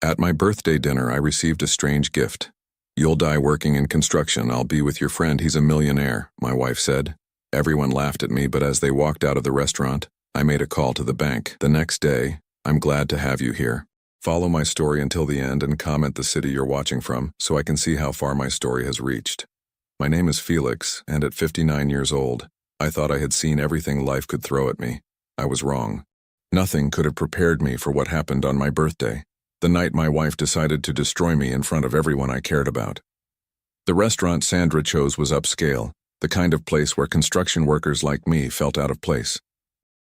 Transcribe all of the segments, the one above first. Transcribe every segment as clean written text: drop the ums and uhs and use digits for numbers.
At my birthday dinner, I received a strange gift. "You'll die working in construction. I'll be with your friend. He's a millionaire," my wife said. Everyone laughed at me, but as they walked out of the restaurant, I made a call to the bank. The next day, "I'm glad to have you here. Follow my story until the end and comment the city you're watching from so I can see how far my story has reached." My name is Felix, and at 59 years old, I thought I had seen everything life could throw at me. I was wrong. Nothing could have prepared me for what happened on my birthday, the night my wife decided to destroy me in front of everyone I cared about. The restaurant Sandra chose was upscale, the kind of place where construction workers like me felt out of place.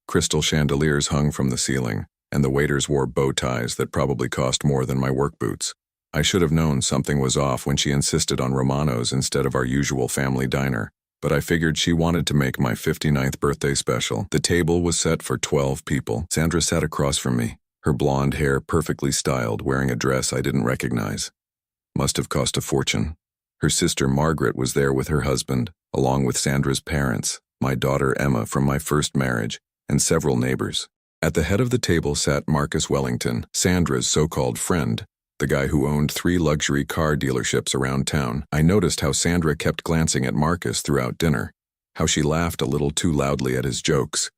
Crystal chandeliers hung from the ceiling, and the waiters wore bow ties that probably cost more than my work boots. I should have known something was off when she insisted on Romano's instead of our usual family diner, but I figured she wanted to make my 59th birthday special. The table was set for 12 people. Sandra sat across from me, her blonde hair perfectly styled, wearing a dress I didn't recognize. Must have cost a fortune. Her sister Margaret was there with her husband, along with Sandra's parents, my daughter Emma from my first marriage, and several neighbors. At the head of the table sat Marcus Wellington, Sandra's so-called friend, the guy who owned 3 luxury car dealerships around town. I noticed how Sandra kept glancing at Marcus throughout dinner, how she laughed a little too loudly at his jokes.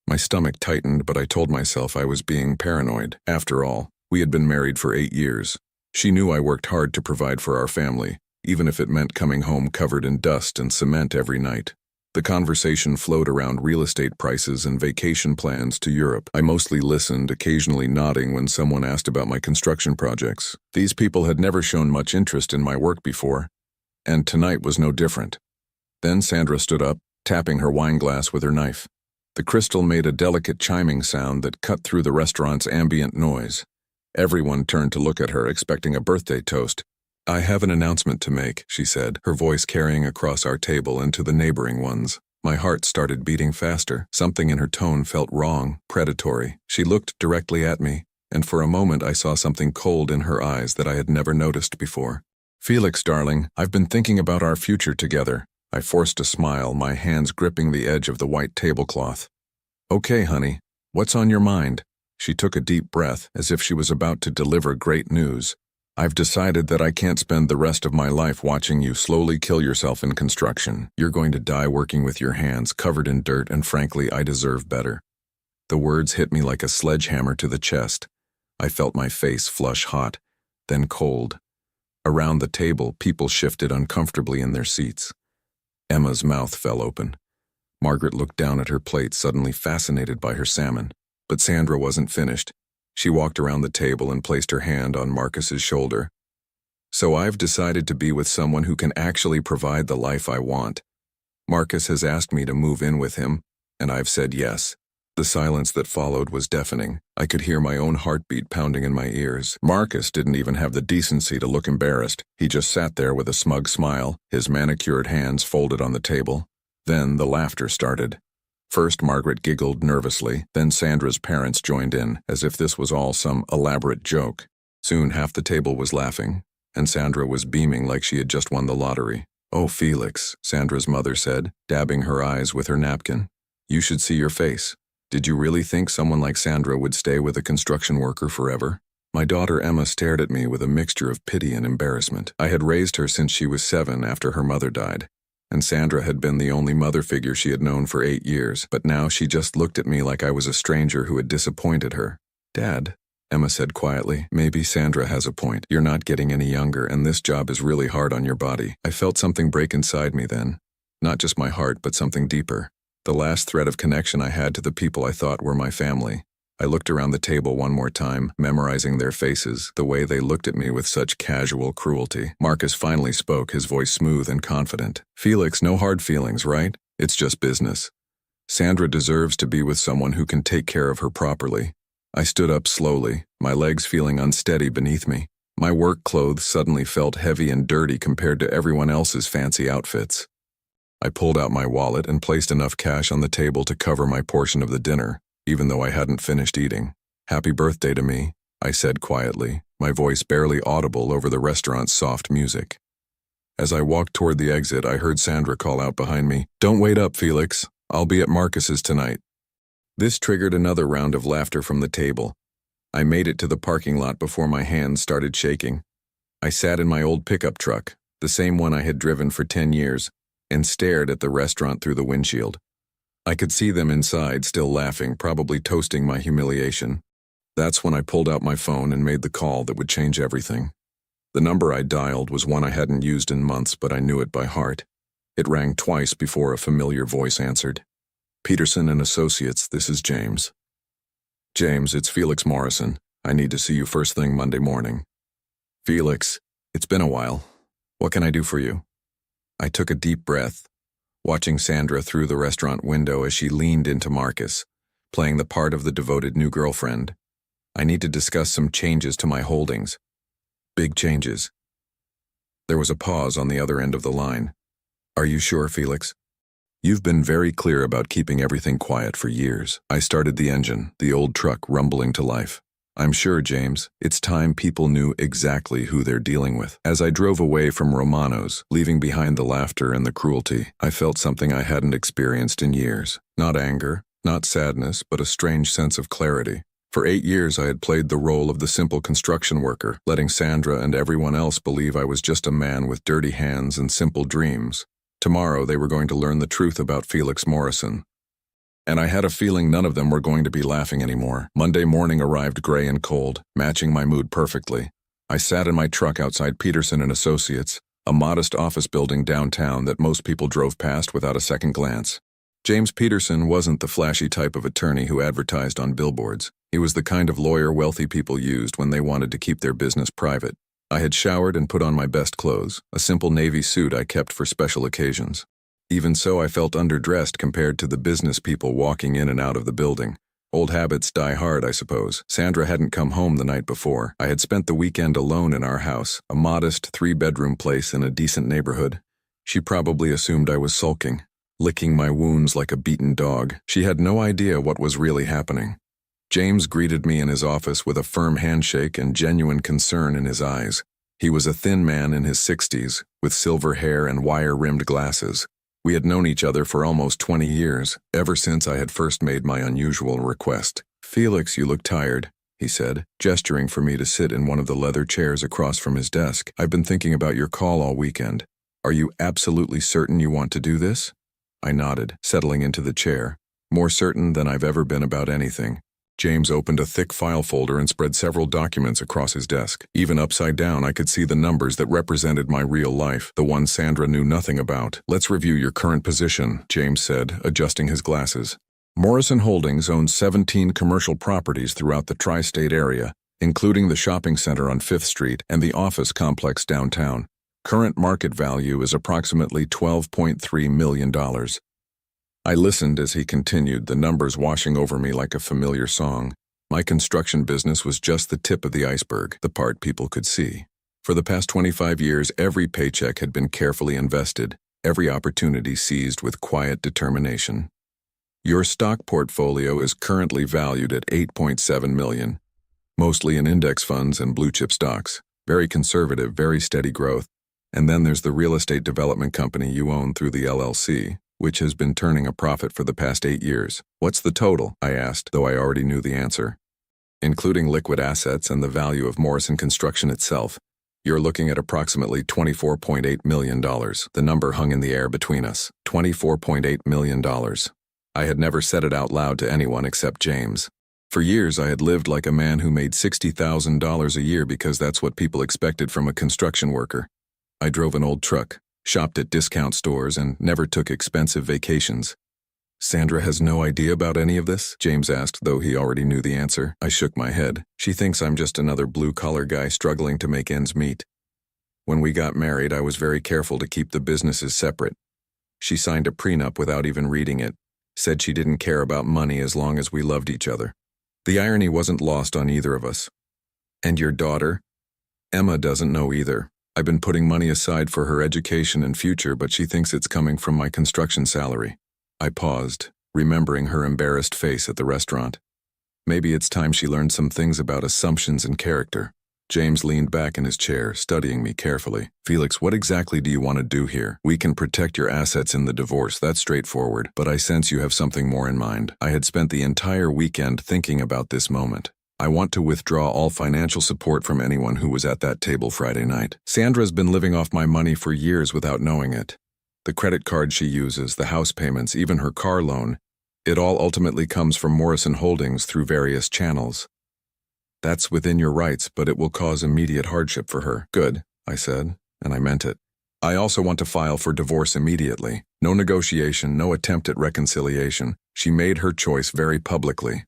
My stomach tightened, but I told myself I was being paranoid. After all, we had been married for 8 years. She knew I worked hard to provide for our family, even if it meant coming home covered in dust and cement every night. The conversation flowed around real estate prices and vacation plans to Europe. I mostly listened, occasionally nodding when someone asked about my construction projects. These people had never shown much interest in my work before, and tonight was no different. Then Sandra stood up, tapping her wine glass with her knife. The crystal made a delicate chiming sound that cut through the restaurant's ambient noise. Everyone turned to look at her, expecting a birthday toast. "I have an announcement to make," she said, her voice carrying across our table and to the neighboring ones. My heart started beating faster. Something in her tone felt wrong, predatory. She looked directly at me, and for a moment I saw something cold in her eyes that I had never noticed before. "Felix, darling, I've been thinking about our future together." I forced a smile, my hands gripping the edge of the white tablecloth. "Okay, honey, what's on your mind?" She took a deep breath, as if she was about to deliver great news. "I've decided that I can't spend the rest of my life watching you slowly kill yourself in construction. You're going to die working with your hands covered in dirt, and frankly, I deserve better." The words hit me like a sledgehammer to the chest. I felt my face flush hot, then cold. Around the table, people shifted uncomfortably in their seats. Emma's mouth fell open. Margaret looked down at her plate, suddenly fascinated by her salmon. But Sandra wasn't finished. She walked around the table and placed her hand on Marcus's shoulder. "So I've decided to be with someone who can actually provide the life I want. Marcus has asked me to move in with him, and I've said yes." The silence that followed was deafening. I could hear my own heartbeat pounding in my ears. Marcus didn't even have the decency to look embarrassed. He just sat there with a smug smile, his manicured hands folded on the table. Then the laughter started. First, Margaret giggled nervously, then Sandra's parents joined in, as if this was all some elaborate joke. Soon half the table was laughing, and Sandra was beaming like she had just won the lottery. "Oh, Felix," Sandra's mother said, dabbing her eyes with her napkin. "You should see your face. Did you really think someone like Sandra would stay with a construction worker forever?" My daughter Emma stared at me with a mixture of pity and embarrassment. I had raised her since she was 7 after her mother died, and Sandra had been the only mother figure she had known for 8 years, but now she just looked at me like I was a stranger who had disappointed her. "Dad," Emma said quietly, "maybe Sandra has a point. You're not getting any younger, and this job is really hard on your body." I felt something break inside me then. Not just my heart, but something deeper. The last thread of connection I had to the people I thought were my family. I looked around the table one more time, memorizing their faces, the way they looked at me with such casual cruelty. Marcus finally spoke, his voice smooth and confident. "Felix, no hard feelings, right? It's just business. Sandra deserves to be with someone who can take care of her properly." I stood up slowly, my legs feeling unsteady beneath me. My work clothes suddenly felt heavy and dirty compared to everyone else's fancy outfits. I pulled out my wallet and placed enough cash on the table to cover my portion of the dinner, even though I hadn't finished eating. "Happy birthday to me," I said quietly, my voice barely audible over the restaurant's soft music. As I walked toward the exit, I heard Sandra call out behind me, "Don't wait up, Felix. I'll be at Marcus's tonight." This triggered another round of laughter from the table. I made it to the parking lot before my hands started shaking. I sat in my old pickup truck, the same one I had driven for 10 years, and stared at the restaurant through the windshield. I could see them inside, still laughing, probably toasting my humiliation. That's when I pulled out my phone and made the call that would change everything. The number I dialed was one I hadn't used in months, but I knew it by heart. It rang twice before a familiar voice answered. Peterson and Associates, this is James. James, it's Felix Morrison. I need to see you first thing Monday morning. Felix, it's been a while. What can I do for you? I took a deep breath, watching Sandra through the restaurant window as she leaned into Marcus, playing the part of the devoted new girlfriend. I need to discuss some changes to my holdings. Big changes. There was a pause on the other end of the line. Are you sure, Felix? You've been very clear about keeping everything quiet for years. I started the engine, the old truck rumbling to life. I'm sure, James, it's time people knew exactly who they're dealing with. As I drove away from Romano's, leaving behind the laughter and the cruelty, I felt something I hadn't experienced in years. Not anger, not sadness, but a strange sense of clarity. For 8 years I had played the role of the simple construction worker, letting Sandra and everyone else believe I was just a man with dirty hands and simple dreams. Tomorrow they were going to learn the truth about Felix Morrison. And I had a feeling none of them were going to be laughing anymore. Monday morning arrived gray and cold, matching my mood perfectly. I sat in my truck outside Peterson and Associates, a modest office building downtown that most people drove past without a second glance. James Peterson wasn't the flashy type of attorney who advertised on billboards. He was the kind of lawyer wealthy people used when they wanted to keep their business private. I had showered and put on my best clothes, a simple navy suit I kept for special occasions. Even so, I felt underdressed compared to the business people walking in and out of the building. Old habits die hard, I suppose. Sandra hadn't come home the night before. I had spent the weekend alone in our house, a modest 3-bedroom place in a decent neighborhood. She probably assumed I was sulking, licking my wounds like a beaten dog. She had no idea what was really happening. James greeted me in his office with a firm handshake and genuine concern in his eyes. He was a thin man in his 60s, with silver hair and wire-rimmed glasses. We had known each other for almost 20 years, ever since I had first made my unusual request. Felix, you look tired, he said, gesturing for me to sit in one of the leather chairs across from his desk. I've been thinking about your call all weekend. Are you absolutely certain you want to do this? I nodded, settling into the chair, more certain than I've ever been about anything. James opened a thick file folder and spread several documents across his desk. Even upside down, I could see the numbers that represented my real life, the one Sandra knew nothing about. Let's review your current position, James said, adjusting his glasses. Morrison Holdings owns 17 commercial properties throughout the tri-state area, including the shopping center on 5th Street and the office complex downtown. Current market value is approximately $12.3 million. I listened as he continued, the numbers washing over me like a familiar song. My construction business was just the tip of the iceberg, the part people could see. For the past 25 years, every paycheck had been carefully invested, every opportunity seized with quiet determination. Your stock portfolio is currently valued at $8.7 million, mostly in index funds and blue-chip stocks. Very conservative, very steady growth. And then there's the real estate development company you own through the LLC, which has been turning a profit for the past 8 years. What's the total? I asked, though I already knew the answer. Including liquid assets and the value of Morrison Construction itself, you're looking at approximately $24.8 million. The number hung in the air between us. $24.8 million. I had never said it out loud to anyone except James. For years, I had lived like a man who made $60,000 a year because that's what people expected from a construction worker. I drove an old truck, shopped at discount stores, and never took expensive vacations. Sandra has no idea about any of this? James asked, though he already knew the answer. I shook my head. She thinks I'm just another blue-collar guy struggling to make ends meet. When we got married, I was very careful to keep the businesses separate. She signed a prenup without even reading it, said she didn't care about money as long as we loved each other. The irony wasn't lost on either of us. And your daughter? Emma doesn't know either. I've been putting money aside for her education and future, but she thinks it's coming from my construction salary. I paused, remembering her embarrassed face at the restaurant. Maybe it's time she learned some things about assumptions and character. James leaned back in his chair, studying me carefully. Felix, what exactly do you want to do here? We can protect your assets in the divorce, that's straightforward, but I sense you have something more in mind. I had spent the entire weekend thinking about this moment. I want to withdraw all financial support from anyone who was at that table Friday night. Sandra's been living off my money for years without knowing it. The credit card she uses, the house payments, even her car loan, it all ultimately comes from Morrison Holdings through various channels. That's within your rights, but it will cause immediate hardship for her. Good, I said, and I meant it. I also want to file for divorce immediately. No negotiation, no attempt at reconciliation. She made her choice very publicly.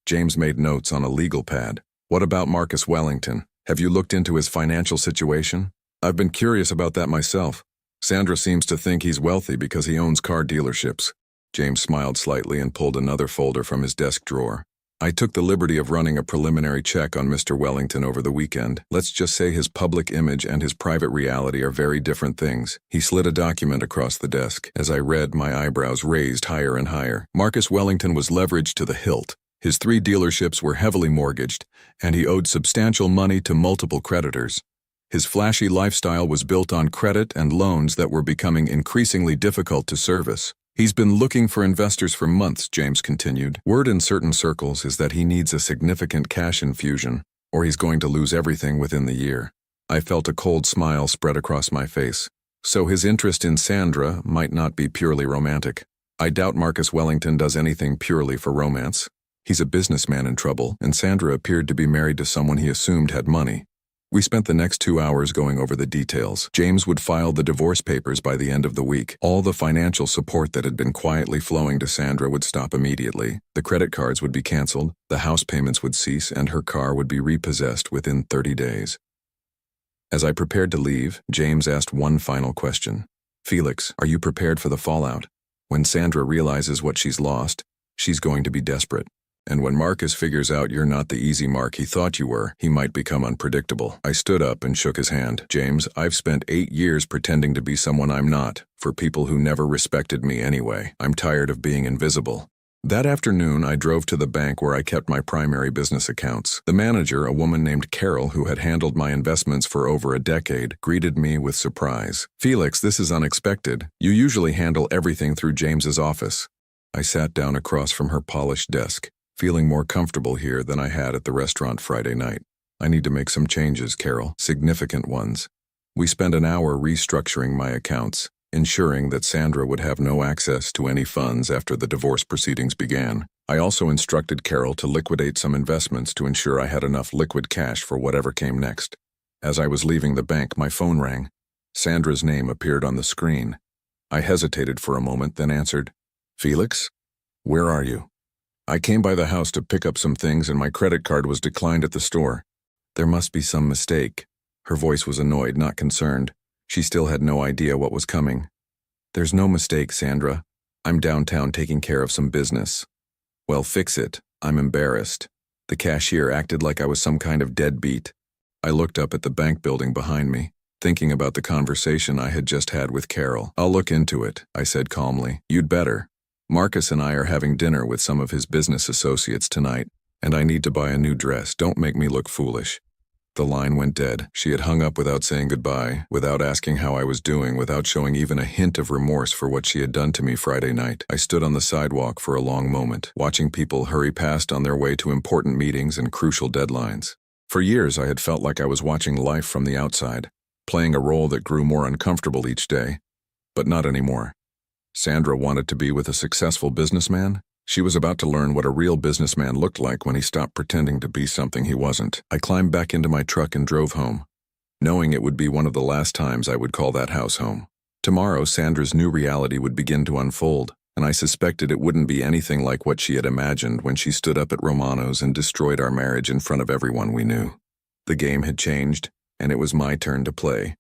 James made notes on a legal pad. What about Marcus Wellington? Have you looked into his financial situation? I've been curious about that myself. Sandra seems to think he's wealthy because he owns car dealerships. James smiled slightly and pulled another folder from his desk drawer. I took the liberty of running a preliminary check on Mr. Wellington over the weekend. Let's just say his public image and his private reality are very different things. He slid a document across the desk. As I read, my eyebrows raised higher and higher. Marcus Wellington was leveraged to the hilt. His 3 dealerships were heavily mortgaged, and he owed substantial money to multiple creditors. His flashy lifestyle was built on credit and loans that were becoming increasingly difficult to service. He's been looking for investors for months, James continued. Word in certain circles is that he needs a significant cash infusion, or he's going to lose everything within the year. I felt a cold smile spread across my face. So his interest in Sandra might not be purely romantic. I doubt Marcus Wellington does anything purely for romance. He's a businessman in trouble, and Sandra appeared to be married to someone he assumed had money. We spent the next 2 hours going over the details. James would file the divorce papers by the end of the week. All the financial support that had been quietly flowing to Sandra would stop immediately. The credit cards would be canceled, the house payments would cease, and her car would be repossessed within 30 days. As I prepared to leave, James asked one final question. Felix, are you prepared for the fallout? When Sandra realizes what she's lost, she's going to be desperate. And when Marcus figures out you're not the easy Mark he thought you were, he might become unpredictable. I stood up and shook his hand. James, I've spent 8 years pretending to be someone I'm not, for people who never respected me anyway. I'm tired of being invisible. That afternoon, I drove to the bank where I kept my primary business accounts. The manager, a woman named Carol who had handled my investments for over a decade, greeted me with surprise. Felix, this is unexpected. You usually handle everything through James's office. I sat down across from her polished desk, feeling more comfortable here than I had at the restaurant Friday night. I need to make some changes, Carol, significant ones. We spent an hour restructuring my accounts, ensuring that Sandra would have no access to any funds after the divorce proceedings began. I also instructed Carol to liquidate some investments to ensure I had enough liquid cash for whatever came next. As I was leaving the bank, my phone rang. Sandra's name appeared on the screen. I hesitated for a moment, then answered, Felix? Where are you? I came by the house to pick up some things and my credit card was declined at the store. There must be some mistake. Her voice was annoyed, not concerned. She still had no idea what was coming. There's no mistake, Sandra. I'm downtown taking care of some business. Well, fix it. I'm embarrassed. The cashier acted like I was some kind of deadbeat. I looked up at the bank building behind me, thinking about the conversation I had just had with Carol. I'll look into it, I said calmly. You'd better. Marcus and I are having dinner with some of his business associates tonight, and I need to buy a new dress. Don't make me look foolish. The line went dead. She had hung up without saying goodbye, without asking how I was doing, without showing even a hint of remorse for what she had done to me Friday night. I stood on the sidewalk for a long moment, watching people hurry past on their way to important meetings and crucial deadlines. For years, I had felt like I was watching life from the outside, playing a role that grew more uncomfortable each day. But not anymore. Sandra wanted to be with a successful businessman. She was about to learn what a real businessman looked like when he stopped pretending to be something he wasn't. I climbed back into my truck and drove home, knowing it would be one of the last times I would call that house home. Tomorrow, Sandra's new reality would begin to unfold, and I suspected it wouldn't be anything like what she had imagined when she stood up at Romano's and destroyed our marriage in front of everyone we knew. The game had changed, and it was my turn to play.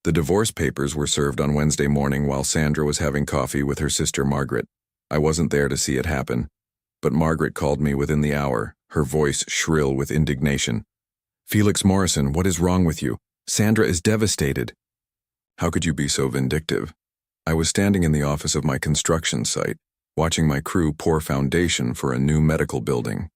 The divorce papers were served on Wednesday morning while Sandra was having coffee with her sister Margaret. I wasn't there to see it happen, but Margaret called me within the hour, her voice shrill with indignation. Felix Morrison, what is wrong with you? Sandra is devastated. How could you be so vindictive? I was standing in the office of my construction site, watching my crew pour foundation for a new medical building.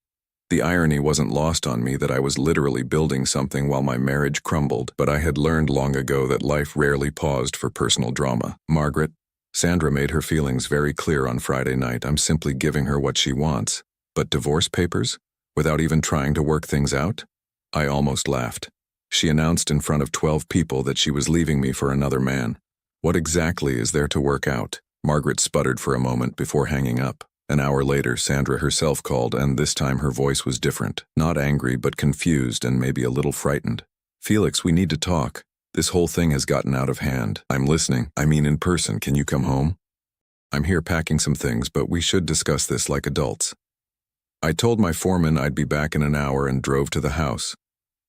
The irony wasn't lost on me that I was literally building something while my marriage crumbled, but I had learned long ago that life rarely paused for personal drama. Margaret, Sandra made her feelings very clear on Friday night. I'm simply giving her what she wants. But divorce papers? Without even trying to work things out? I almost laughed. She announced in front of 12 people that she was leaving me for another man. What exactly is there to work out? Margaret sputtered for a moment before hanging up. An hour later, Sandra herself called, and this time her voice was different. Not angry, but confused and maybe a little frightened. Felix, we need to talk. This whole thing has gotten out of hand. I'm listening. I mean in person. Can you come home? I'm here packing some things, but we should discuss this like adults. I told my foreman I'd be back in an hour and drove to the house.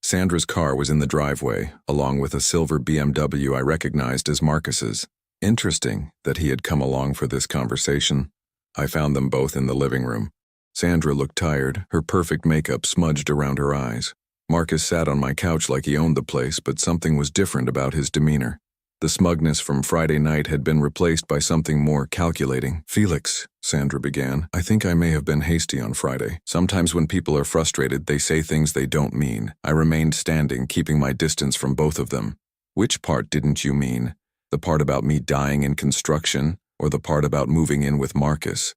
Sandra's car was in the driveway, along with a silver BMW I recognized as Marcus's. Interesting that he had come along for this conversation. I found them both in the living room. Sandra looked tired, her perfect makeup smudged around her eyes. Marcus sat on my couch like he owned the place, but something was different about his demeanor. The smugness from Friday night had been replaced by something more calculating. Felix, Sandra began, I think I may have been hasty on Friday. Sometimes when people are frustrated, they say things they don't mean. I remained standing, keeping my distance from both of them. Which part didn't you mean? The part about me dying in construction, or the part about moving in with Marcus?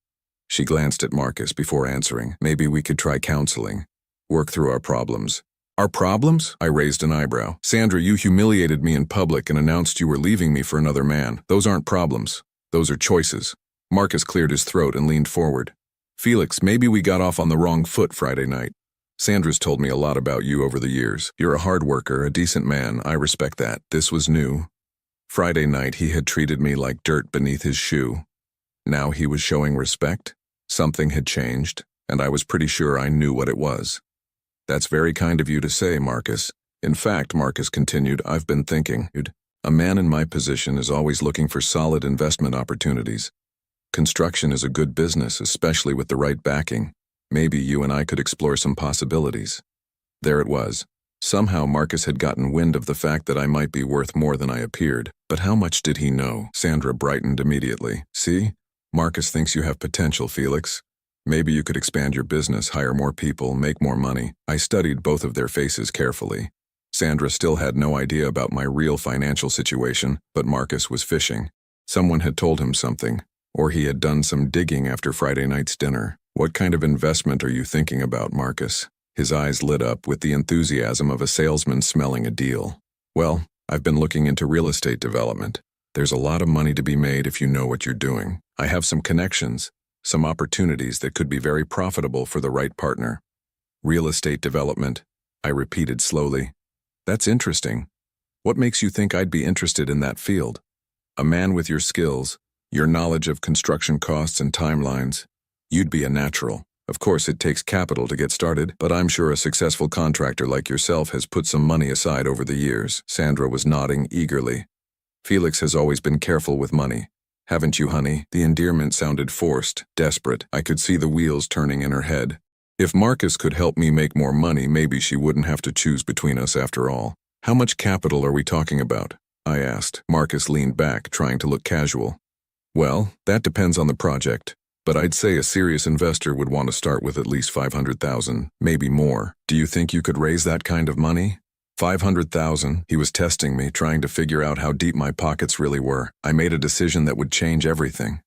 She glanced at Marcus before answering. Maybe we could try counseling. Work through our problems. Our problems? I raised an eyebrow. Sandra, you humiliated me in public and announced you were leaving me for another man. Those aren't problems. Those are choices. Marcus cleared his throat and leaned forward. Felix, maybe we got off on the wrong foot Friday night. Sandra's told me a lot about you over the years. You're a hard worker, a decent man. I respect that. This was new. Friday night he had treated me like dirt beneath his shoe. Now he was showing respect. Something had changed, and I was pretty sure I knew what it was. That's very kind of you to say, Marcus. In fact, Marcus continued, I've been thinking. A man in my position is always looking for solid investment opportunities. Construction is a good business, especially with the right backing. Maybe you and I could explore some possibilities. There it was. Somehow Marcus had gotten wind of the fact that I might be worth more than I appeared. But how much did he know? Sandra brightened immediately. See? Marcus thinks you have potential, Felix. Maybe you could expand your business, hire more people, make more money. I studied both of their faces carefully. Sandra still had no idea about my real financial situation, but Marcus was fishing. Someone had told him something, or he had done some digging after Friday night's dinner. What kind of investment are you thinking about, Marcus? His eyes lit up with the enthusiasm of a salesman smelling a deal. Well, I've been looking into real estate development. There's a lot of money to be made if you know what you're doing. I have some connections. Some opportunities that could be very profitable for the right partner. Real estate development, I repeated slowly. That's interesting. What makes you think I'd be interested in that field? A man with your skills, your knowledge of construction costs and timelines, you'd be a natural. Of course, it takes capital to get started, but I'm sure a successful contractor like yourself has put some money aside over the years. Sandra was nodding eagerly. Felix has always been careful with money. Haven't you, honey? The endearment sounded forced, desperate. I could see the wheels turning in her head. If Marcus could help me make more money, maybe she wouldn't have to choose between us after all. How much capital are we talking about? I asked. Marcus leaned back, trying to look casual. Well, that depends on the project. But I'd say a serious investor would want to start with at least $500,000, maybe more. Do you think you could raise that kind of money? $500,000. He was testing me, trying to figure out how deep my pockets really were. I made a decision that would change everything.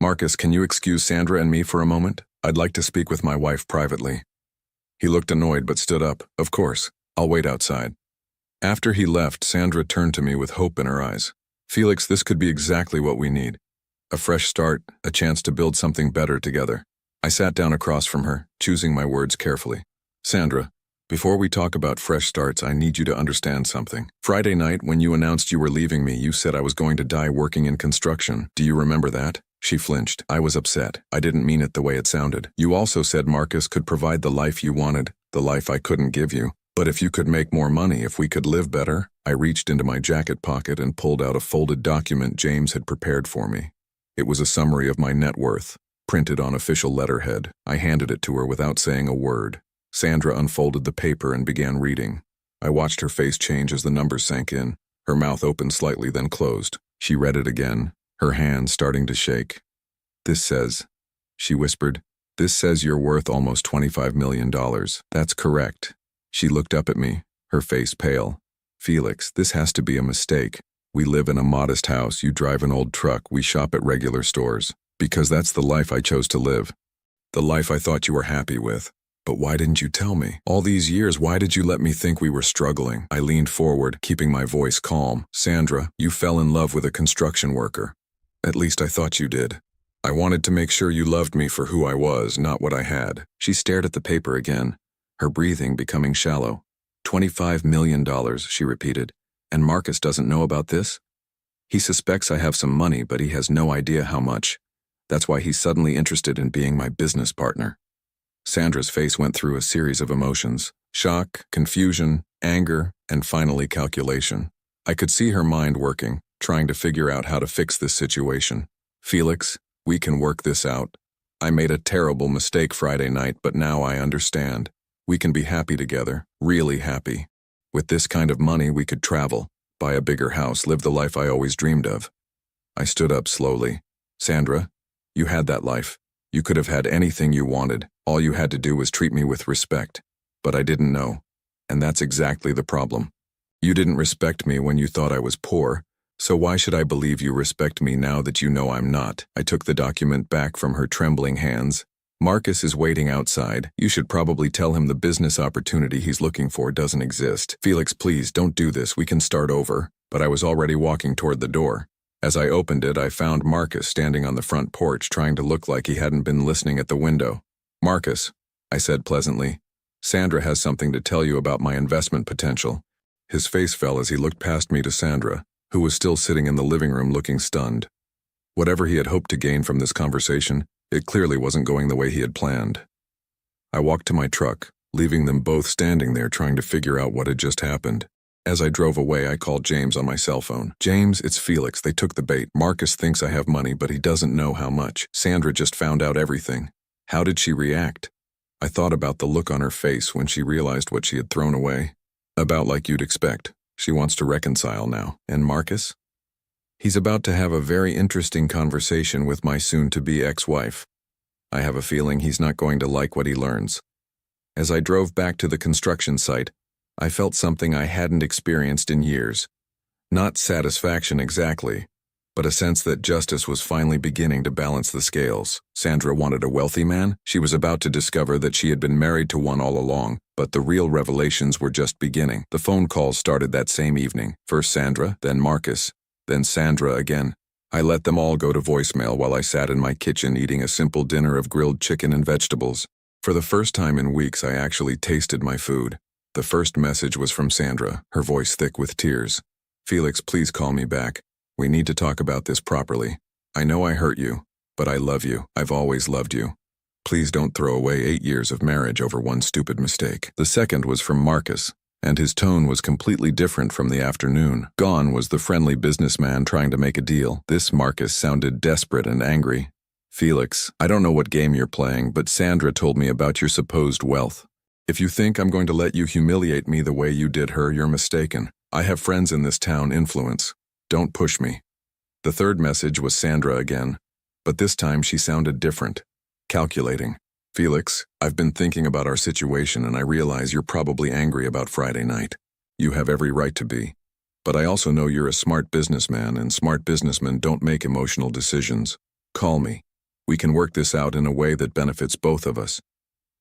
Marcus, can you excuse Sandra and me for a moment? I'd like to speak with my wife privately. He looked annoyed but stood up. Of course. I'll wait outside. After he left, Sandra turned to me with hope in her eyes. Felix, this could be exactly what we need. A fresh start, a chance to build something better together. I sat down across from her, choosing my words carefully. Sandra, before we talk about fresh starts, I need you to understand something. Friday night, when you announced you were leaving me, you said I was going to die working in construction. Do you remember that? She flinched. I was upset. I didn't mean it the way it sounded. You also said Marcus could provide the life you wanted, the life I couldn't give you. But if you could make more money, if we could live better. I reached into my jacket pocket and pulled out a folded document James had prepared for me. It was a summary of my net worth, printed on official letterhead. I handed it to her without saying a word. Sandra unfolded the paper and began reading. I watched her face change as the numbers sank in. Her mouth opened slightly, then closed. She read it again, her hands starting to shake. This says, she whispered, this says you're worth almost $25 million. That's correct. She looked up at me, her face pale. Felix, this has to be a mistake. We live in a modest house, you drive an old truck, we shop at regular stores. Because that's the life I chose to live. The life I thought you were happy with. But why didn't you tell me? All these years, why did you let me think we were struggling? I leaned forward, keeping my voice calm. Sandra, you fell in love with a construction worker. At least I thought you did. I wanted to make sure you loved me for who I was, not what I had. She stared at the paper again, her breathing becoming shallow. $25 million, she repeated. And Marcus doesn't know about this? He suspects I have some money, but he has no idea how much. That's why he's suddenly interested in being my business partner. Sandra's face went through a series of emotions: shock, confusion, anger, and finally calculation. I could see her mind working, trying to figure out how to fix this situation. Felix, we can work this out. I made a terrible mistake Friday night, but now I understand. We can be happy together, really happy. With this kind of money, we could travel, buy a bigger house, live the life I always dreamed of. I stood up slowly. Sandra, you had that life. You could have had anything you wanted. All you had to do was treat me with respect. But I didn't know. And that's exactly the problem. You didn't respect me when you thought I was poor, so why should I believe you respect me now that you know I'm not? I took the document back from her trembling hands. Marcus is waiting outside. You should probably tell him the business opportunity he's looking for doesn't exist. Felix, please, don't do this. We can start over. But I was already walking toward the door. As I opened it, I found Marcus standing on the front porch, trying to look like he hadn't been listening at the window. Marcus, I said pleasantly, Sandra has something to tell you about my investment potential. His face fell as he looked past me to Sandra, who was still sitting in the living room looking stunned. Whatever he had hoped to gain from this conversation, it clearly wasn't going the way he had planned. I walked to my truck, leaving them both standing there trying to figure out what had just happened. As I drove away, I called James on my cell phone. James, it's Felix. They took the bait. Marcus thinks I have money, but he doesn't know how much. Sandra just found out everything. How did she react? I thought about the look on her face when she realized what she had thrown away. About like you'd expect. She wants to reconcile now. And Marcus? He's about to have a very interesting conversation with my soon-to-be ex-wife. I have a feeling he's not going to like what he learns. As I drove back to the construction site, I felt something I hadn't experienced in years. Not satisfaction exactly, but a sense that justice was finally beginning to balance the scales. Sandra wanted a wealthy man. She was about to discover that she had been married to one all along, but the real revelations were just beginning. The phone calls started that same evening. First Sandra, then Marcus, then Sandra again. I let them all go to voicemail while I sat in my kitchen eating a simple dinner of grilled chicken and vegetables. For the first time in weeks, I actually tasted my food. The first message was from Sandra, her voice thick with tears. Felix, please call me back. We need to talk about this properly. I know I hurt you, but I love you. I've always loved you. Please don't throw away 8 years of marriage over one stupid mistake. The second was from Marcus, and his tone was completely different from the afternoon. Gone was the friendly businessman trying to make a deal. This Marcus sounded desperate and angry. Felix, I don't know what game you're playing, but Sandra told me about your supposed wealth. If you think I'm going to let you humiliate me the way you did her, you're mistaken. I have friends in this town, influence. Don't push me. The third message was Sandra again, but this time she sounded different, calculating. Felix, I've been thinking about our situation and I realize you're probably angry about Friday night. You have every right to be. But I also know you're a smart businessman and smart businessmen don't make emotional decisions. Call me. We can work this out in a way that benefits both of us.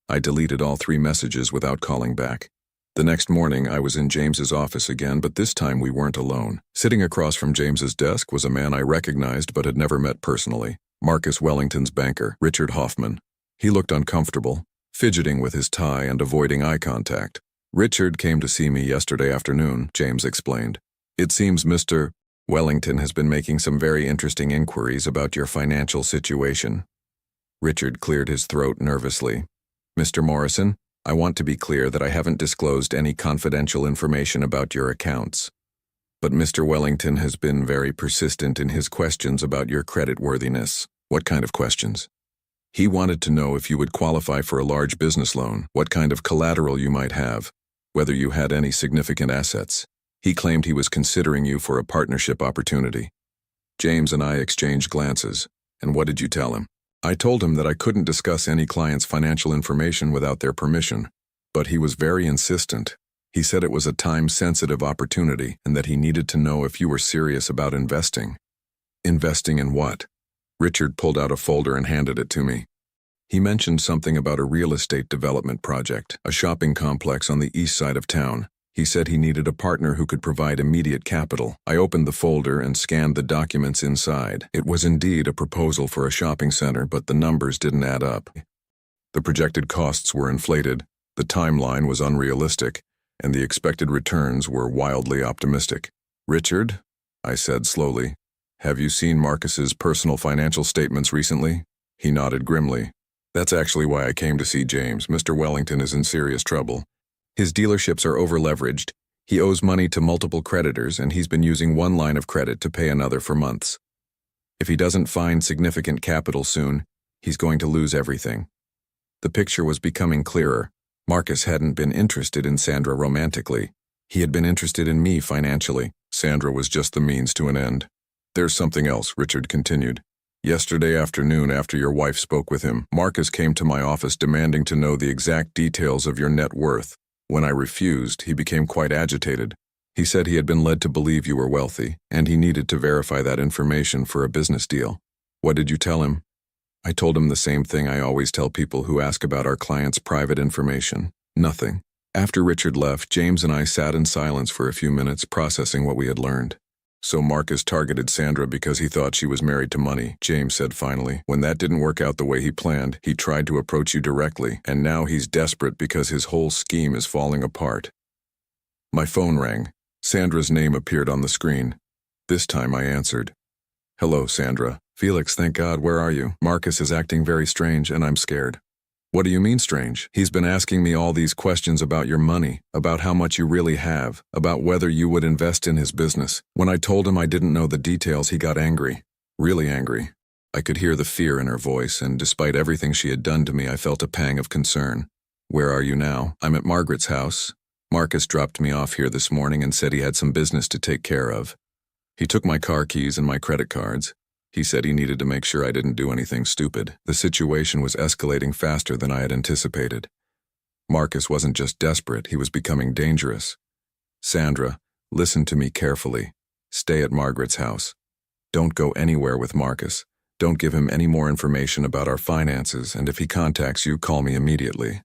I deleted all 3 messages without calling back. The next morning, I was in James's office again, but this time we weren't alone. Sitting across from James's desk was a man I recognized but had never met personally. Marcus Wellington's banker, Richard Hoffman. He looked uncomfortable, fidgeting with his tie and avoiding eye contact. Richard came to see me yesterday afternoon, James explained. It seems Mr. Wellington has been making some very interesting inquiries about your financial situation. Richard cleared his throat nervously. Mr. Morrison, I want to be clear that I haven't disclosed any confidential information about your accounts. But Mr. Wellington has been very persistent in his questions about your creditworthiness. What kind of questions? He wanted to know if you would qualify for a large business loan, what kind of collateral you might have, whether you had any significant assets. He claimed he was considering you for a partnership opportunity. James and I exchanged glances. And what did you tell him? I told him that I couldn't discuss any client's financial information without their permission, but he was very insistent. He said it was a time-sensitive opportunity and that he needed to know if you were serious about investing. Investing in what? Richard pulled out a folder and handed it to me. He mentioned something about a real estate development project, a shopping complex on the east side of town. He said he needed a partner who could provide immediate capital. I opened the folder and scanned the documents inside. It was indeed a proposal for a shopping center, but the numbers didn't add up. The projected costs were inflated, the timeline was unrealistic, and the expected returns were wildly optimistic. "Richard," I said slowly, "have you seen Marcus's personal financial statements recently?" He nodded grimly. "That's actually why I came to see James. Mr. Wellington is in serious trouble. His dealerships are over-leveraged. He owes money to multiple creditors, and he's been using one line of credit to pay another for months. If he doesn't find significant capital soon, he's going to lose everything." The picture was becoming clearer. Marcus hadn't been interested in Sandra romantically. He had been interested in me financially. Sandra was just the means to an end. "There's something else," Richard continued. "Yesterday afternoon, after your wife spoke with him, Marcus came to my office demanding to know the exact details of your net worth. When I refused, he became quite agitated. He said he had been led to believe you were wealthy, and he needed to verify that information for a business deal." "What did you tell him?" "I told him the same thing I always tell people who ask about our clients' private information. Nothing." After Richard left, James and I sat in silence for a few minutes, processing what we had learned. "So Marcus targeted Sandra because he thought she was married to money," James said finally. "When that didn't work out the way he planned, he tried to approach you directly, and now he's desperate because his whole scheme is falling apart." My phone rang. Sandra's name appeared on the screen. This time I answered. "Hello, Sandra." "Felix, thank God, where are you? Marcus is acting very strange, and I'm scared." "What do you mean strange?" "He's been asking me all these questions about your money, about how much you really have, about whether you would invest in his business. When I told him I didn't know the details, he got angry. Really angry." I could hear the fear in her voice, and despite everything she had done to me, I felt a pang of concern. "Where are you now?" "I'm at Margaret's house. Marcus dropped me off here this morning and said he had some business to take care of. He took my car keys and my credit cards. He said he needed to make sure I didn't do anything stupid." The situation was escalating faster than I had anticipated. Marcus wasn't just desperate, he was becoming dangerous. "Sandra, listen to me carefully. Stay at Margaret's house. Don't go anywhere with Marcus. Don't give him any more information about our finances, and if he contacts you, call me immediately."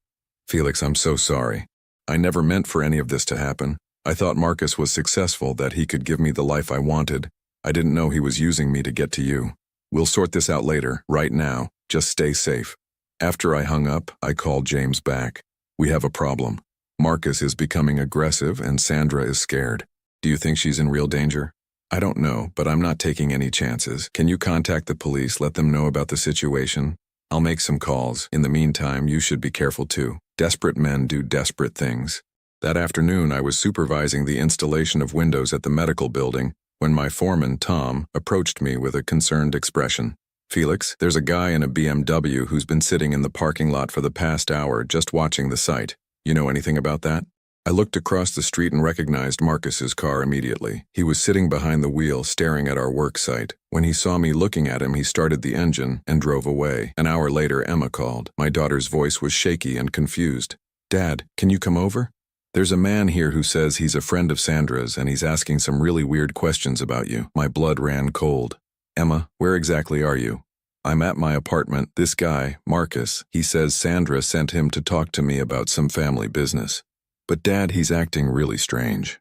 "Felix, I'm so sorry. I never meant for any of this to happen. I thought Marcus was successful, that he could give me the life I wanted. I didn't know he was using me to get to you. We'll sort this out later. Right now, just stay safe." After I hung up, I called James back. "We have a problem. Marcus is becoming aggressive and Sandra is scared. Do you think she's in real danger?" "I don't know, but I'm not taking any chances. Can you contact the police, let them know about the situation? I'll make some calls. In the meantime, you should be careful too. Desperate men do desperate things." That afternoon, I was supervising the installation of windows at the medical building when my foreman, Tom, approached me with a concerned expression. "Felix, there's a guy in a BMW who's been sitting in the parking lot for the past hour just watching the site. You know anything about that?" I looked across the street and recognized Marcus's car immediately. He was sitting behind the wheel staring at our work site. When he saw me looking at him, he started the engine and drove away. An hour later, Emma called. My daughter's voice was shaky and confused. "Dad, can you come over? There's a man here who says he's a friend of Sandra's and he's asking some really weird questions about you." My blood ran cold. "Emma, where exactly are you?" "I'm at my apartment. This guy, Marcus, he says Sandra sent him to talk to me about some family business. But Dad, he's acting really strange.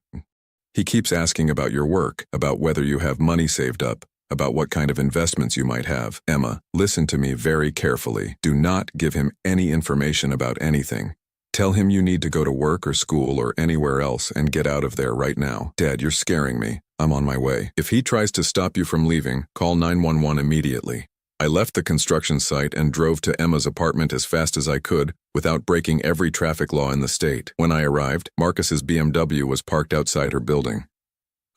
He keeps asking about your work, about whether you have money saved up, about what kind of investments you might have." "Emma, listen to me very carefully. Do not give him any information about anything. Tell him you need to go to work or school or anywhere else and get out of there right now." "Dad, you're scaring me. I'm on my way. If he tries to stop you from leaving, call 911 immediately." I left the construction site and drove to Emma's apartment as fast as I could, without breaking every traffic law in the state. When I arrived, Marcus's BMW was parked outside her building.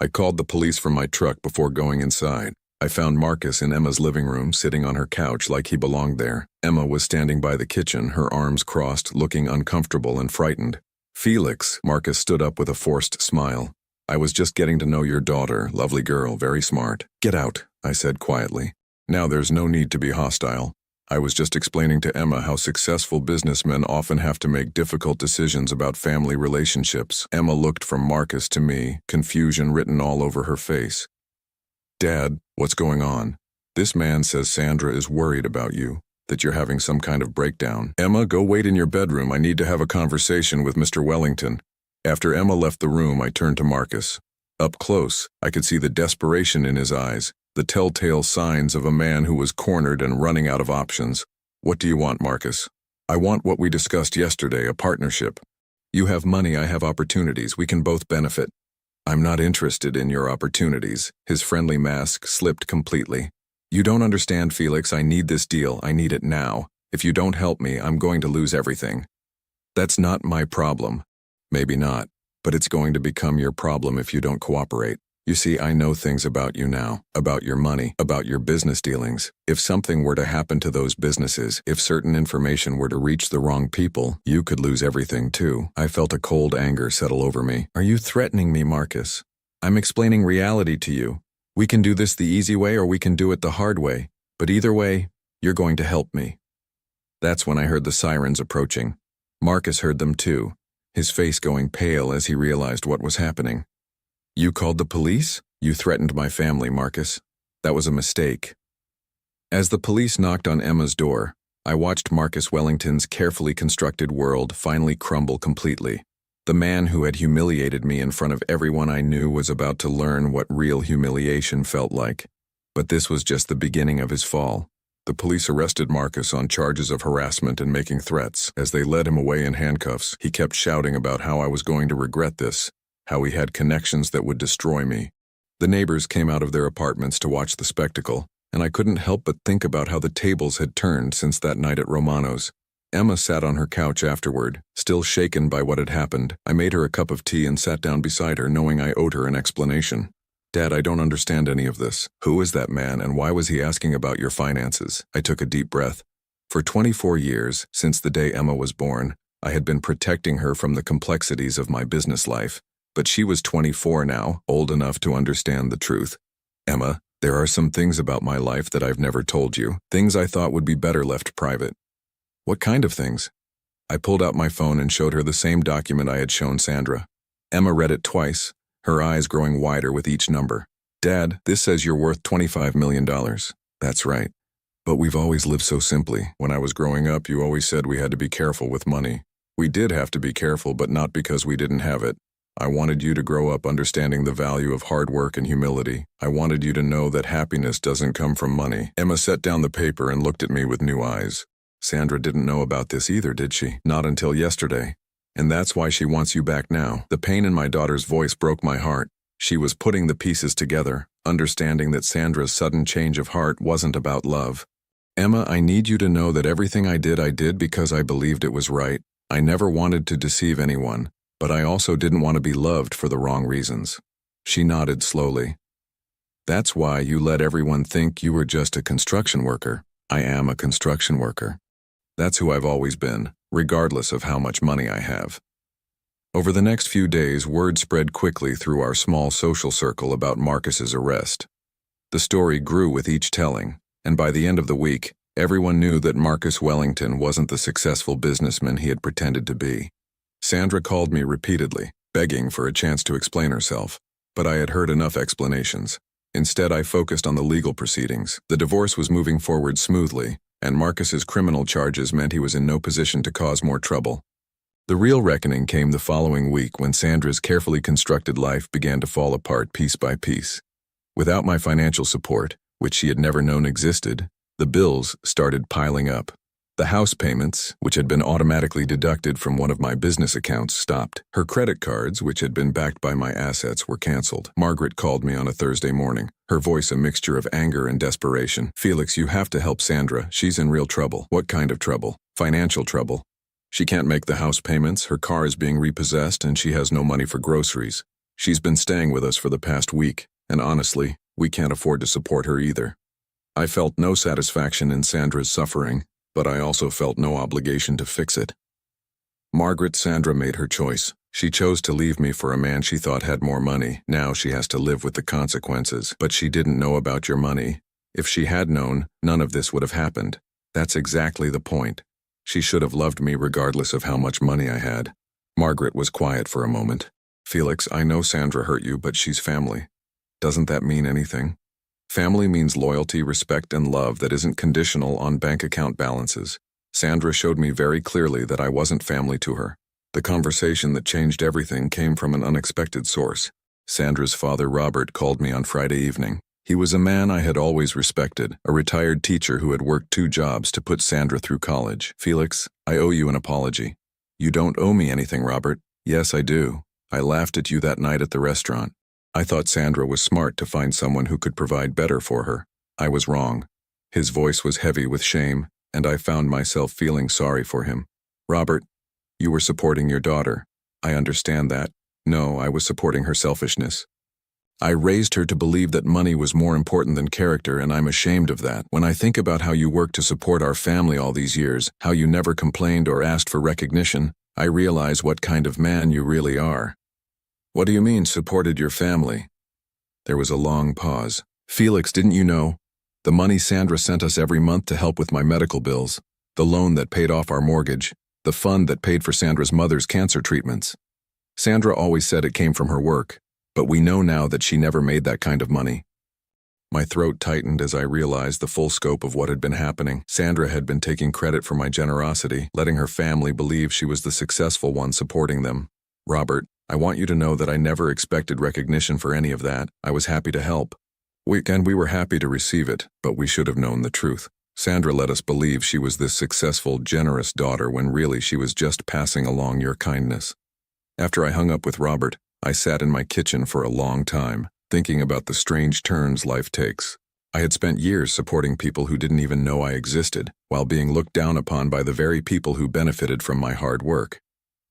I called the police from my truck before going inside. I found Marcus in Emma's living room, sitting on her couch like he belonged there. Emma was standing by the kitchen, her arms crossed, looking uncomfortable and frightened. "Felix," Marcus stood up with a forced smile. "I was just getting to know your daughter, lovely girl, very smart." "Get out," I said quietly. "Now there's no need to be hostile. I was just explaining to Emma how successful businessmen often have to make difficult decisions about family relationships." Emma looked from Marcus to me, confusion written all over her face. "Dad, what's going on? This man says Sandra is worried about you. that you're having some kind of breakdown. Emma, go wait in your bedroom. I need to have a conversation with Mr. Wellington. After Emma left the room, I turned to Marcus. Up close, I could see the desperation in his eyes, the telltale signs of a man who was cornered and running out of options. What do you want, Marcus? I want what we discussed yesterday, a partnership. You have money, I have opportunities. We can both benefit. I'm not interested in your opportunities. His friendly mask slipped completely. You don't understand, Felix. I need this deal. I need it now. If you don't help me, I'm going to lose everything. That's not my problem. Maybe not, but it's going to become your problem if you don't cooperate. You see, I know things about you now, about your money, about your business dealings. If something were to happen to those businesses, if certain information were to reach the wrong people, you could lose everything too. I felt a cold anger settle over me. Are you threatening me, Marcus? I'm explaining reality to you. We can do this the easy way or we can do it the hard way, but either way, you're going to help me. That's when I heard the sirens approaching. Marcus heard them too, his face going pale as he realized what was happening. You called the police? You threatened my family, Marcus. That was a mistake. As the police knocked on Emma's door, I watched Marcus Wellington's carefully constructed world finally crumble completely. The man who had humiliated me in front of everyone I knew was about to learn what real humiliation felt like. But this was just the beginning of his fall. The police arrested Marcus on charges of harassment and making threats. As they led him away in handcuffs, he kept shouting about how I was going to regret this, how he had connections that would destroy me. The neighbors came out of their apartments to watch the spectacle, and I couldn't help but think about how the tables had turned since that night at Romano's. Emma sat on her couch afterward, still shaken by what had happened. I made her a cup of tea and sat down beside her, knowing I owed her an explanation. Dad, I don't understand any of this. Who is that man, and why was he asking about your finances? I took a deep breath. For 24 years, since the day Emma was born, I had been protecting her from the complexities of my business life. But she was 24 now, old enough to understand the truth. Emma, there are some things about my life that I've never told you, things I thought would be better left private. What kind of things? I pulled out my phone and showed her the same document I had shown Sandra. Emma read it twice, her eyes growing wider with each number. Dad, this says you're worth $25 million. That's right. But we've always lived so simply. When I was growing up, you always said we had to be careful with money. We did have to be careful, but not because we didn't have it. I wanted you to grow up understanding the value of hard work and humility. I wanted you to know that happiness doesn't come from money. Emma set down the paper and looked at me with new eyes. Sandra didn't know about this either, did she? Not until yesterday. And that's why she wants you back now. The pain in my daughter's voice broke my heart. She was putting the pieces together, understanding that Sandra's sudden change of heart wasn't about love. Emma, I need you to know that everything I did because I believed it was right. I never wanted to deceive anyone. But I also didn't want to be loved for the wrong reasons. She nodded slowly. That's why you let everyone think you were just a construction worker. I am a construction worker. That's who I've always been, regardless of how much money I have. Over the next few days, word spread quickly through our small social circle about Marcus's arrest. The story grew with each telling, and by the end of the week, everyone knew that Marcus Wellington wasn't the successful businessman he had pretended to be. Sandra called me repeatedly, begging for a chance to explain herself, but I had heard enough explanations. Instead, I focused on the legal proceedings. The divorce was moving forward smoothly, and Marcus's criminal charges meant he was in no position to cause more trouble. The real reckoning came the following week when Sandra's carefully constructed life began to fall apart piece by piece. Without my financial support, which she had never known existed, the bills started piling up. The house payments, which had been automatically deducted from one of my business accounts, stopped. Her credit cards, which had been backed by my assets, were canceled. Margaret called me on a Thursday morning, her voice a mixture of anger and desperation. Felix, you have to help Sandra. She's in real trouble. What kind of trouble? Financial trouble. She can't make the house payments, her car is being repossessed, and she has no money for groceries. She's been staying with us for the past week, and honestly, we can't afford to support her either. I felt no satisfaction in Sandra's suffering, but I also felt no obligation to fix it. Sandra made her choice. She chose to leave me for a man she thought had more money. Now she has to live with the consequences. But she didn't know about your money. If she had known, none of this would have happened. That's exactly the point. She should have loved me regardless of how much money I had. Margaret was quiet for a moment. Felix, I know Sandra hurt you, but she's family. Doesn't that mean anything? Family means loyalty, respect, and love that isn't conditional on bank account balances. Sandra showed me very clearly that I wasn't family to her. The conversation that changed everything came from an unexpected source. Sandra's father, Robert, called me on Friday evening. He was a man I had always respected, a retired teacher who had worked 2 jobs to put Sandra through college. "Felix, I owe you an apology." "You don't owe me anything, Robert." "Yes, I do. I laughed at you that night at the restaurant. I thought Sandra was smart to find someone who could provide better for her. I was wrong." His voice was heavy with shame, and I found myself feeling sorry for him. "Robert, you were supporting your daughter. I understand that. No, I was supporting her selfishness. I raised her to believe that money was more important than character, and I'm ashamed of that. When I think about how you worked to support our family all these years, how you never complained or asked for recognition, I realize what kind of man you really are." "What do you mean, supported your family?" There was a long pause. "Felix, didn't you know? The money Sandra sent us every month to help with my medical bills, the loan that paid off our mortgage, the fund that paid for Sandra's mother's cancer treatments. Sandra always said it came from her work, but we know now that she never made that kind of money." My throat tightened as I realized the full scope of what had been happening. Sandra had been taking credit for my generosity, letting her family believe she was the successful one supporting them. "Robert, I want you to know that I never expected recognition for any of that. I was happy to help. We were happy to receive it, but we should have known the truth. Sandra let us believe she was this successful, generous daughter when really she was just passing along your kindness." After I hung up with Robert, I sat in my kitchen for a long time, thinking about the strange turns life takes. I had spent years supporting people who didn't even know I existed, while being looked down upon by the very people who benefited from my hard work.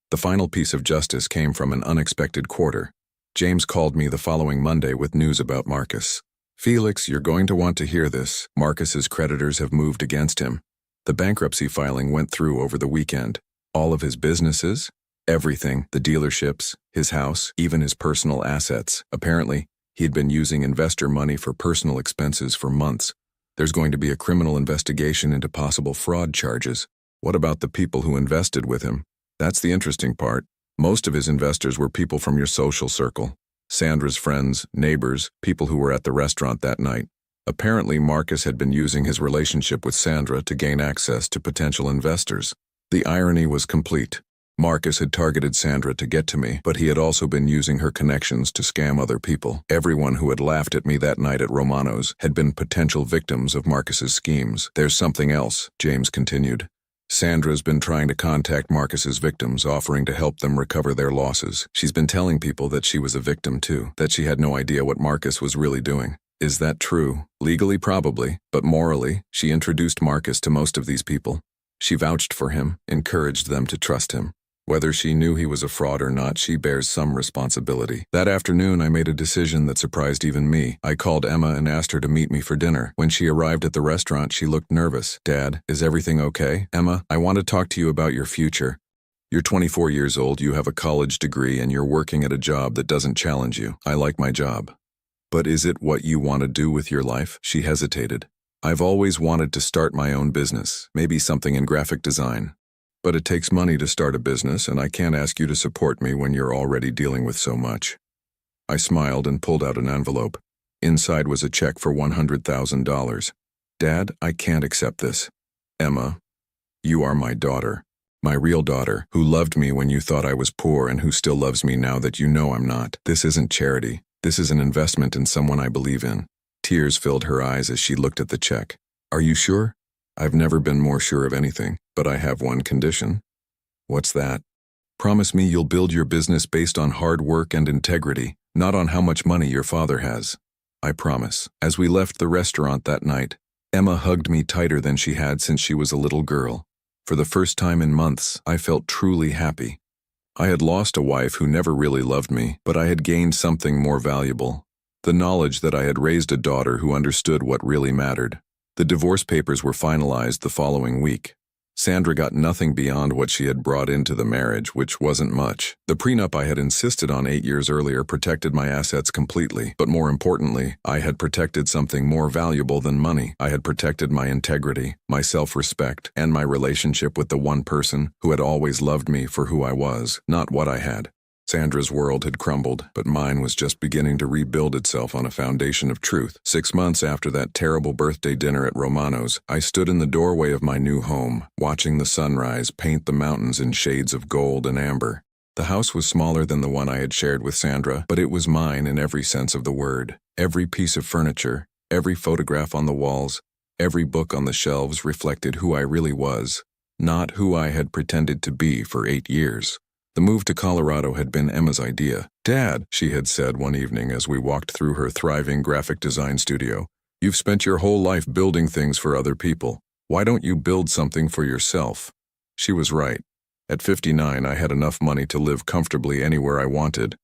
The final piece of justice came from an unexpected quarter. James called me the following Monday with news about Marcus. "Felix, you're going to want to hear this. Marcus's creditors have moved against him. The bankruptcy filing went through over the weekend. All of his businesses, everything, the dealerships, his house, even his personal assets. Apparently, he had been using investor money for personal expenses for months. There's going to be a criminal investigation into possible fraud charges. What about the people who invested with him? That's the interesting part. Most of his investors were people from your social circle. Sandra's friends, neighbors, people who were at the restaurant that night. Apparently, Marcus had been using his relationship with Sandra to gain access to potential investors. The irony was complete. Marcus had targeted Sandra to get to me, but he had also been using her connections to scam other people. Everyone who had laughed at me that night at Romano's had been potential victims of Marcus's schemes. "There's something else," James continued. "Sandra's been trying to contact Marcus's victims, offering to help them recover their losses. She's been telling people that she was a victim too, that she had no idea what Marcus was really doing. Is that true? Legally, probably, but morally, she introduced Marcus to most of these people. She vouched for him, encouraged them to trust him. Whether she knew he was a fraud or not, she bears some responsibility. That afternoon, I made a decision that surprised even me. I called Emma and asked her to meet me for dinner. When she arrived at the restaurant, she looked nervous. "Dad, is everything okay?" "Emma, I want to talk to you about your future. You're 24 years old, you have a college degree, and you're working at a job that doesn't challenge you. I like my job. But is it what you want to do with your life?" She hesitated. "I've always wanted to start my own business, maybe something in graphic design. But it takes money to start a business, and I can't ask you to support me when you're already dealing with so much." I smiled and pulled out an envelope. Inside was a check for $100,000. "Dad, I can't accept this. Emma, you are my daughter. My real daughter, who loved me when you thought I was poor and who still loves me now that you know I'm not. This isn't charity. This is an investment in someone I believe in." Tears filled her eyes as she looked at the check. "Are you sure?" "I've never been more sure of anything, but I have one condition." "What's that?" "Promise me you'll build your business based on hard work and integrity, not on how much money your father has." "I promise." As we left the restaurant that night, Emma hugged me tighter than she had since she was a little girl. For the first time in months, I felt truly happy. I had lost a wife who never really loved me, but I had gained something more valuable: the knowledge that I had raised a daughter who understood what really mattered. The divorce papers were finalized the following week. Sandra got nothing beyond what she had brought into the marriage, which wasn't much. The prenup I had insisted on 8 years earlier protected my assets completely, but more importantly, I had protected something more valuable than money. I had protected my integrity, my self-respect, and my relationship with the one person who had always loved me for who I was, not what I had. Sandra's world had crumbled, but mine was just beginning to rebuild itself on a foundation of truth. 6 months after that terrible birthday dinner at Romano's, I stood in the doorway of my new home, watching the sunrise paint the mountains in shades of gold and amber. The house was smaller than the one I had shared with Sandra, but it was mine in every sense of the word. Every piece of furniture, every photograph on the walls, every book on the shelves reflected who I really was, not who I had pretended to be for 8 years. The move to Colorado had been Emma's idea. "Dad," she had said one evening as we walked through her thriving graphic design studio, "you've spent your whole life building things for other people. Why don't you build something for yourself?" She was right. At 59, I had enough money to live comfortably anywhere I wanted.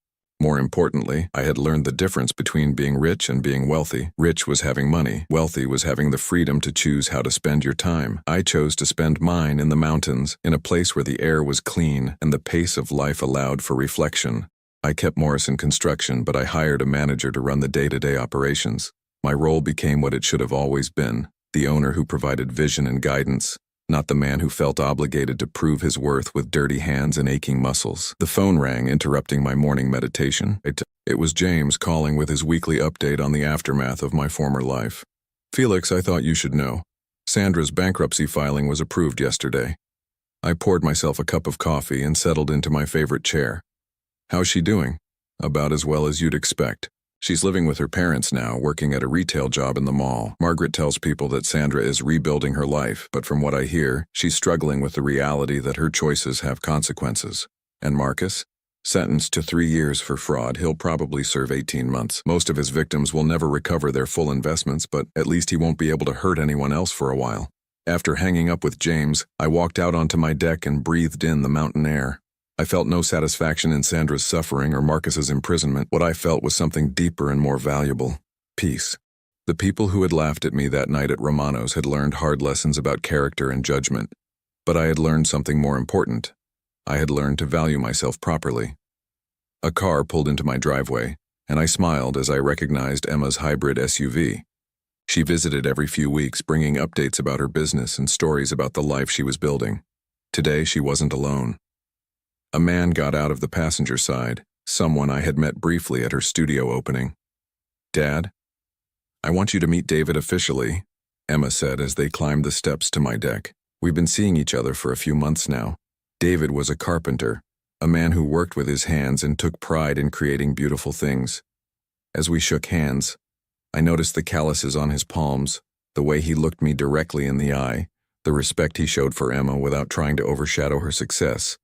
More importantly, I had learned the difference between being rich and being wealthy. Rich was having money. Wealthy was having the freedom to choose how to spend your time. I chose to spend mine in the mountains, in a place where the air was clean and the pace of life allowed for reflection. I kept Morrison Construction, but I hired a manager to run the day-to-day operations. My role became what it should have always been, the owner who provided vision and guidance, not the man who felt obligated to prove his worth with dirty hands and aching muscles. The phone rang, interrupting my morning meditation. It was James calling with his weekly update on the aftermath of my former life. "Felix, I thought you should know. Sandra's bankruptcy filing was approved yesterday." I poured myself a cup of coffee and settled into my favorite chair. "How's she doing?" "About as well as you'd expect. She's living with her parents now, working at a retail job in the mall. Margaret tells people that Sandra is rebuilding her life, but from what I hear, she's struggling with the reality that her choices have consequences." "And Marcus?" "Sentenced to 3 years for fraud. He'll probably serve 18 months. Most of his victims will never recover their full investments, but at least he won't be able to hurt anyone else for a while." After hanging up with James, I walked out onto my deck and breathed in the mountain air. I felt no satisfaction in Sandra's suffering or Marcus's imprisonment. What I felt was something deeper and more valuable: peace. The people who had laughed at me that night at Romano's had learned hard lessons about character and judgment. But I had learned something more important. I had learned to value myself properly. A car pulled into my driveway, and I smiled as I recognized Emma's hybrid SUV. She visited every few weeks, bringing updates about her business and stories about the life she was building. Today, she wasn't alone. A man got out of the passenger side, someone I had met briefly at her studio opening. "Dad, I want you to meet David officially," Emma said as they climbed the steps to my deck. "We've been seeing each other for a few months now." David was a carpenter, a man who worked with his hands and took pride in creating beautiful things. As we shook hands, I noticed the calluses on his palms, the way he looked me directly in the eye, the respect he showed for Emma without trying to overshadow her success.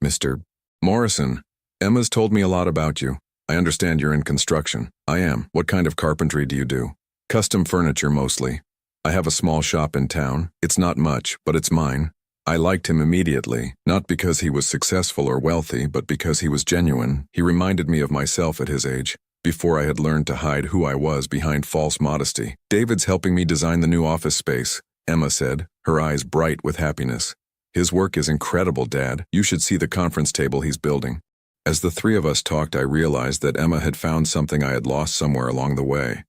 "Mr. Morrison, Emma's told me a lot about you. I understand you're in construction." "I am. What kind of carpentry do you do?" "Custom furniture mostly. I have a small shop in town. It's not much, but it's mine." I liked him immediately, not because he was successful or wealthy, but because he was genuine. He reminded me of myself at his age, before I had learned to hide who I was behind false modesty. "David's helping me design the new office space," Emma said, her eyes bright with happiness. "His work is incredible, Dad. You should see the conference table he's building." As the three of us talked, I realized that Emma had found something I had lost somewhere along the way: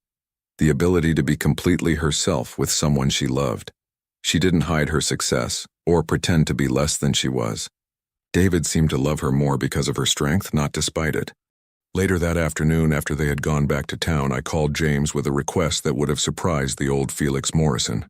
the ability to be completely herself with someone she loved. She didn't hide her success, or pretend to be less than she was. David seemed to love her more because of her strength, not despite it. Later that afternoon, after they had gone back to town, I called James with a request that would have surprised the old Felix Morrison.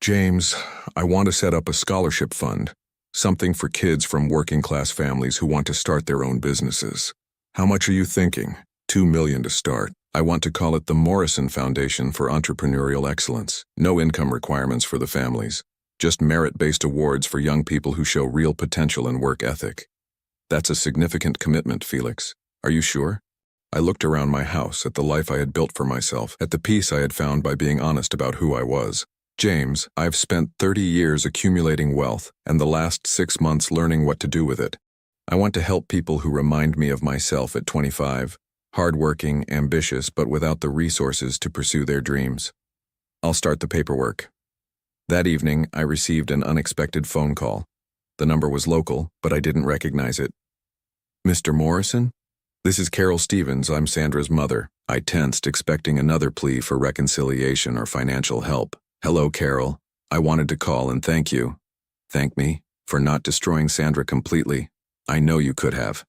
"James, I want to set up a scholarship fund, something for kids from working-class families who want to start their own businesses. How much are you thinking?" $2 million to start. I want to call it the Morrison Foundation for Entrepreneurial Excellence. No income requirements for the families. Just merit-based awards for young people who show real potential and work ethic. That's a significant commitment, Felix. Are you sure? I looked around my house, at the life I had built for myself, at the peace I had found by being honest about who I was. "James, I've spent 30 years accumulating wealth, and the last 6 months learning what to do with it. I want to help people who remind me of myself at 25, hardworking, ambitious, but without the resources to pursue their dreams. I'll start the paperwork." That evening, I received an unexpected phone call. The number was local, but I didn't recognize it. "Mr. Morrison? This is Carol Stevens. I'm Sandra's mother." I tensed, expecting another plea for reconciliation or financial help. "Hello, Carol. I wanted to call and thank you." "Thank me? For not destroying Sandra completely? I know you could have."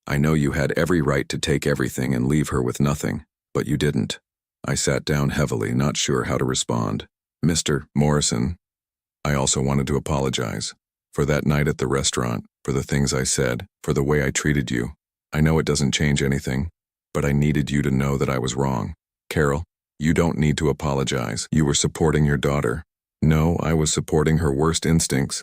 I know you had every right to take everything and leave her with nothing, but you didn't. I sat down heavily, not sure how to respond. Mr. Morrison, I also wanted to apologize. For that night at the restaurant, for the things I said, for the way I treated you. I know it doesn't change anything, but I needed you to know that I was wrong. Carol, you don't need to apologize. You were supporting your daughter. No, I was supporting her worst instincts.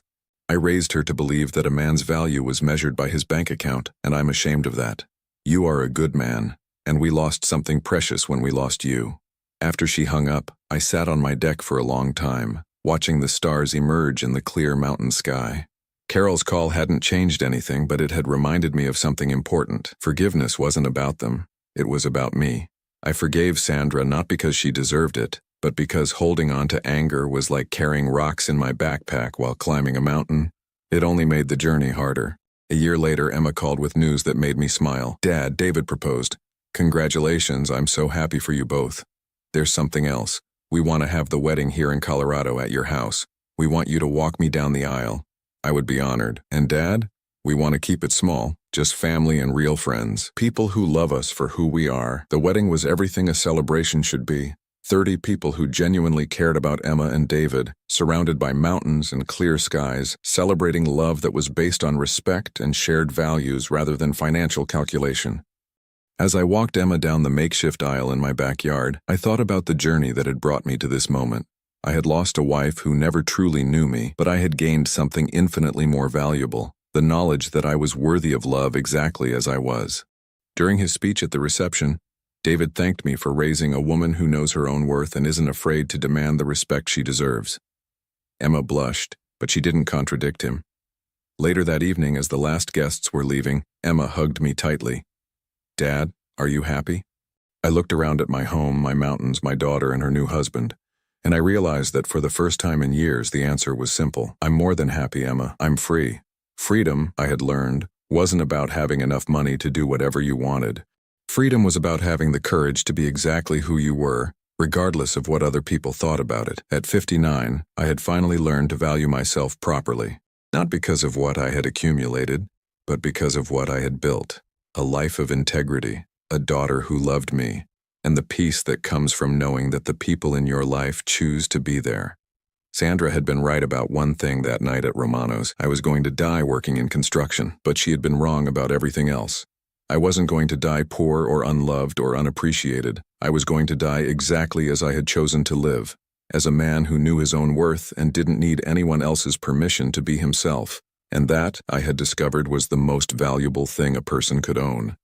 I raised her to believe that a man's value was measured by his bank account, and I'm ashamed of that. You are a good man, and we lost something precious when we lost you. After she hung up, I sat on my deck for a long time, watching the stars emerge in the clear mountain sky. Carol's call hadn't changed anything, but it had reminded me of something important. Forgiveness wasn't about them. It was about me. I forgave Sandra not because she deserved it, but because holding on to anger was like carrying rocks in my backpack while climbing a mountain. It only made the journey harder. A year later, Emma called with news that made me smile. Dad, David proposed. Congratulations, I'm so happy for you both. There's something else. We want to have the wedding here in Colorado at your house. We want you to walk me down the aisle. I would be honored. And Dad, we want to keep it small, just family and real friends. People who love us for who we are. The wedding was everything a celebration should be. 30 people who genuinely cared about Emma and David, surrounded by mountains and clear skies, celebrating love that was based on respect and shared values rather than financial calculation. As I walked Emma down the makeshift aisle in my backyard, I thought about the journey that had brought me to this moment. I had lost a wife who never truly knew me, but I had gained something infinitely more valuable, the knowledge that I was worthy of love exactly as I was. During his speech at the reception, David thanked me for raising a woman who knows her own worth and isn't afraid to demand the respect she deserves. Emma blushed, but she didn't contradict him. Later that evening, as the last guests were leaving, Emma hugged me tightly. Dad, are you happy? I looked around at my home, my mountains, my daughter, and her new husband, and I realized that for the first time in years, the answer was simple. I'm more than happy, Emma. I'm free. Freedom, I had learned, wasn't about having enough money to do whatever you wanted. Freedom was about having the courage to be exactly who you were, regardless of what other people thought about it. At 59, I had finally learned to value myself properly, not because of what I had accumulated, but because of what I had built. A life of integrity, a daughter who loved me, and the peace that comes from knowing that the people in your life choose to be there. Sandra had been right about one thing that night at Romano's. I was going to die working in construction, but she had been wrong about everything else. I wasn't going to die poor or unloved or unappreciated. I was going to die exactly as I had chosen to live, as a man who knew his own worth and didn't need anyone else's permission to be himself. And that, I had discovered, was the most valuable thing a person could own.